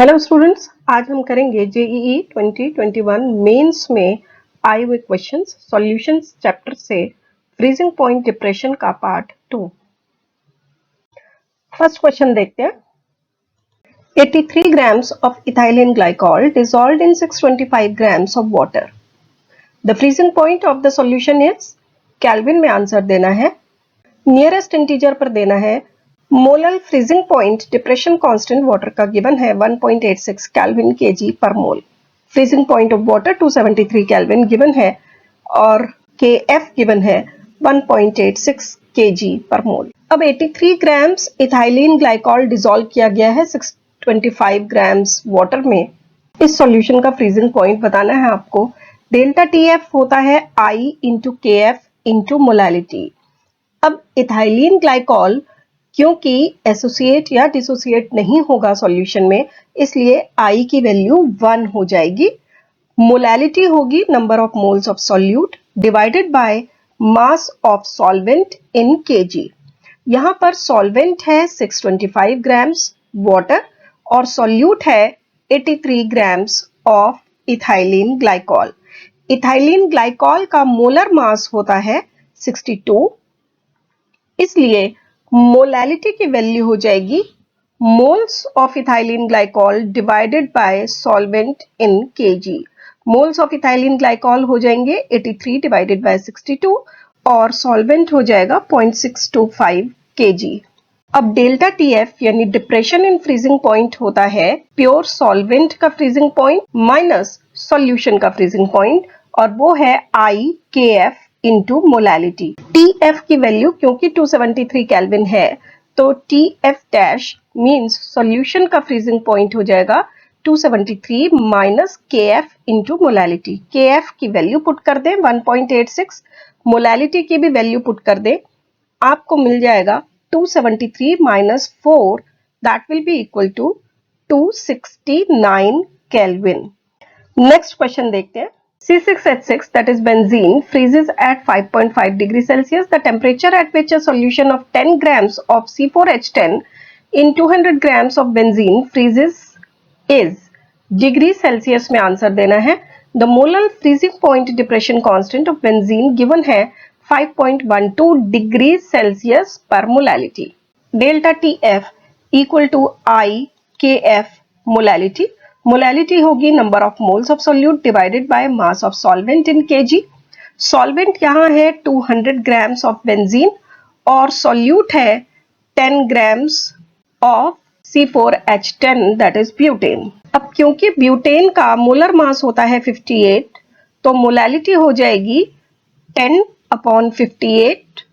Hello students, आज हम करेंगे जेईई 2021 मेंस में आए हुए क्वेश्चंस सॉल्यूशंस चैप्टर से फ्रीजिंग पॉइंट डिप्रेशन का पार्ट 2। फर्स्ट क्वेश्चन देखते हैं। 83 grams of ethylene glycol dissolved in 625 grams of water. The freezing point of the solution is kelvin में आंसर देना है, नियरेस्ट इंटीजर पर देना है। Molal freezing point depression constant water का गिवन है 1.86 kelvin KG per mol. Freezing point of water 273 kelvin given है और केएफ गिवन है 1.86 केजी पर मोल। अब 83 ग्राम्स इथाइलिन ग्लाइकॉल डिसॉल्व किया गया है 625 ग्राम्स वाटर में। इस सॉल्यूशन का फ्रीजिंग पॉइंट बताना है आपको। डेल्टा टीएफ होता है आई इंटू के एफ इंटू मोलैलिटी। अब इथाइलिन ग्लाइकॉल क्योंकि एसोसिएट या डिसोसिएट नहीं होगा सॉल्यूशन में, इसलिए आई की वैल्यू 1 हो जाएगी। मोलैलिटी होगी number of moles of solute divided by mass of solvent in KG. यहां पर सॉल्वेंट है 625 ग्राम्स वाटर और सॉल्यूट है 83 grams of ethylene glycol. Ethylene glycol का मोलर मास होता है 62, इसलिए मोलैलिटी की वैल्यू हो जाएगी moles of ethylene glycol divided by solvent in KG. Moles of ethylene glycol हो जाएंगे 83 डिवाइडेड बाय 62 और सॉल्वेंट हो जाएगा 0.625 केजी। अब डेल्टा टीएफ यानी डिप्रेशन इन फ्रीजिंग पॉइंट होता है प्योर सॉल्वेंट का फ्रीजिंग पॉइंट माइनस सॉल्यूशन का फ्रीजिंग पॉइंट, और वो है आई के एफ इंटू मोलैलिटी। टीएफ की वैल्यू क्योंकि 273 केल्विन है तो टीएफ डैश मींस सॉल्यूशन का फ्रीजिंग पॉइंट हो जाएगा 273 minus KF into molality. KF की वैल्यू पुट कर दें 1.86, मोलैलिटी की भी वैल्यू पुट कर दें, आपको मिल जाएगा 273 minus 4 that will be equal to 269 kelvin. Next question देखते हैं। C6H6, that is benzene, freezes at 5.5 degrees Celsius. The temperature at which a solution of 10 grams of C4H10 in 200 grams of benzene freezes is degree Celsius में answer देना है। The molar freezing point depression constant of benzene given है 5.12 degrees Celsius per molality. Delta TF equal to IKF molality. Molality होगी number of moles of solute divided by mass of solvent in KG. Solvent यहाँ है 200 grams of benzene और solute है 10 grams of C4H10 that is butane. अब क्योंकि butane का molar mass होता है 58 तो मोलैलिटी हो जाएगी 10/58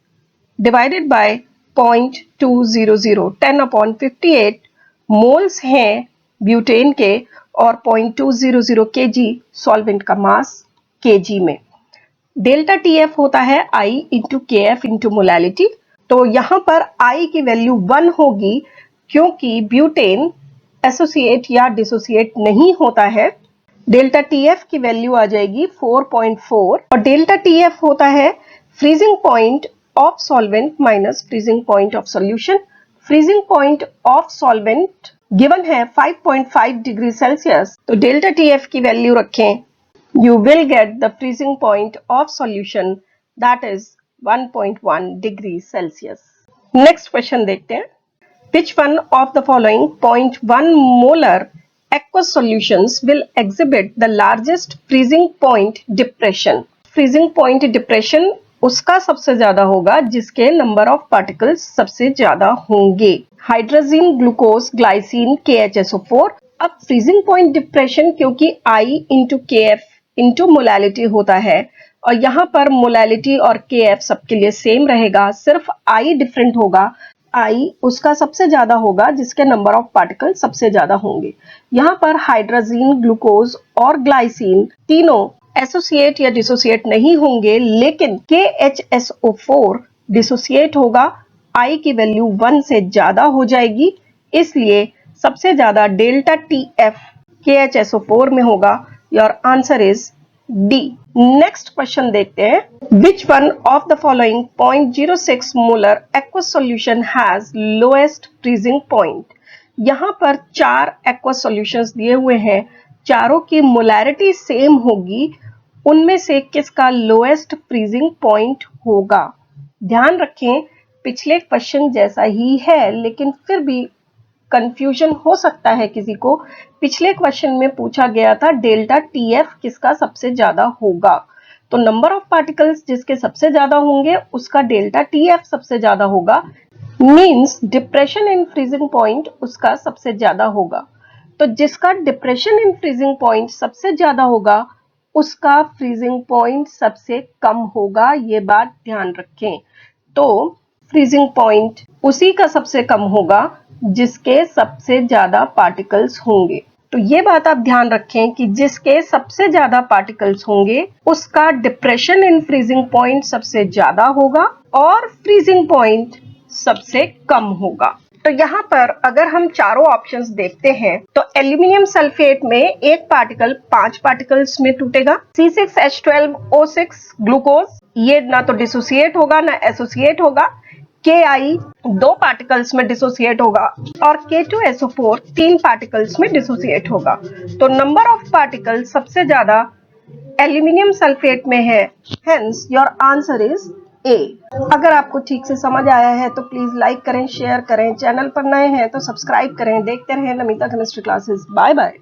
डिवाइडेड बाय 0.200। 10/58 मोल्स हैं ब्यूटेन के और 0.200 केजी सॉल्वेंट का मास केजी में। डेल्टा टीएफ होता है आई इंटू के एफ इंटू मोलैलिटी, तो यहां पर आई की वैल्यू 1 होगी क्योंकि ब्यूटेन एसोसिएट या डिसोसिएट नहीं होता है। डेल्टा टीएफ की वैल्यू आ जाएगी 4.4 और डेल्टा टीएफ होता है freezing point of solvent minus freezing point of solution. Freezing point of solvent given है 5.5 डिग्री सेल्सियस, तो डेल्टा टीएफ की वैल्यू रखें, you will get the freezing point of solution that is 1.1 degree Celsius. Next question देखते हैं। Which one of the following 0.1 molar aqueous solutions will exhibit the largest freezing point depression? Freezing point depression उसका सबसे ज्यादा होगा जिसके number of particles सबसे ज्यादा होंगे। Hydrazine, glucose, glycine, KHSO4। अब फ्रीजिंग पॉइंट डिप्रेशन क्योंकि I इंटू के एफ इंटू मोलैलिटी होता है और यहाँ पर मोलैलिटी और KF सबके लिए सेम रहेगा, सिर्फ I डिफरेंट होगा। I उसका सबसे ज्यादा होगा जिसके नंबर ऑफ पार्टिकल सबसे ज्यादा होंगे। यहाँ पर हाइड्रोजीन, ग्लूकोज और ग्लाइसिन तीनों एसोसिएट या डिसोसिएट नहीं होंगे, लेकिन KHSO4 डिसोसिएट होगा। I की वैल्यू 1 से ज्यादा हो जाएगी, इसलिए सबसे ज्यादा डेल्टा TF KHSO4 में होगा। Your answer is D। Next question देखते हैं। Which one of the following 0.06 molar aqueous solution has lowest freezing point? यहाँ पर 4 aqueous सॉल्यूशंस दिए हुए हैं, चारों की मोलैरिटी सेम होगी, उनमें से किसका लोएस्ट फ्रीजिंग पॉइंट होगा। ध्यान रखें पिछले क्वेश्चन जैसा ही है, लेकिन फिर भी कंफ्यूजन हो सकता है किसी को। पिछले क्वेश्चन में पूछा गया था डेल्टा टीएफ किसका सबसे ज्यादा होगा, तो नंबर ऑफ पार्टिकल्स जिसके सबसे ज्यादा होंगे उसका डेल्टा टीएफ सबसे ज्यादा होगा, means depression in freezing point उसका सबसे ज्यादा होगा। तो जिसका डिप्रेशन इन फ्रीजिंग पॉइंट सबसे ज्यादा होगा उसका फ्रीजिंग पॉइंट सबसे कम होगा, ये बात ध्यान रखें। तो फ्रीजिंग पॉइंट उसी का सबसे कम होगा जिसके सबसे ज्यादा पार्टिकल्स होंगे। तो ये बात आप ध्यान रखें कि जिसके सबसे ज्यादा पार्टिकल्स होंगे उसका डिप्रेशन इन फ्रीजिंग पॉइंट सबसे ज्यादा होगा और फ्रीजिंग पॉइंट सबसे कम होगा। तो यहाँ पर अगर हम चारों ऑप्शंस देखते हैं तो एल्यूमिनियम सल्फेट में एक पार्टिकल 5 पार्टिकल्स में टूटेगा। C6H12O6 ग्लूकोज, ये ना तो डिसोसिएट होगा ना एसोसिएट होगा। Ki 2 पार्टिकल्स में डिसोसिएट होगा और K2SO4 3 पार्टिकल्स में डिसोसिएट होगा। तो नंबर ऑफ पार्टिकल्स सबसे ज्यादा एल्यूमिनियम सल्फेट में है, hence your answer is A. अगर आपको ठीक से समझ आया है तो प्लीज लाइक करें, शेयर करें, चैनल पर नए हैं तो सब्सक्राइब करें। देखते रहें Namita chemistry classes. Bye bye.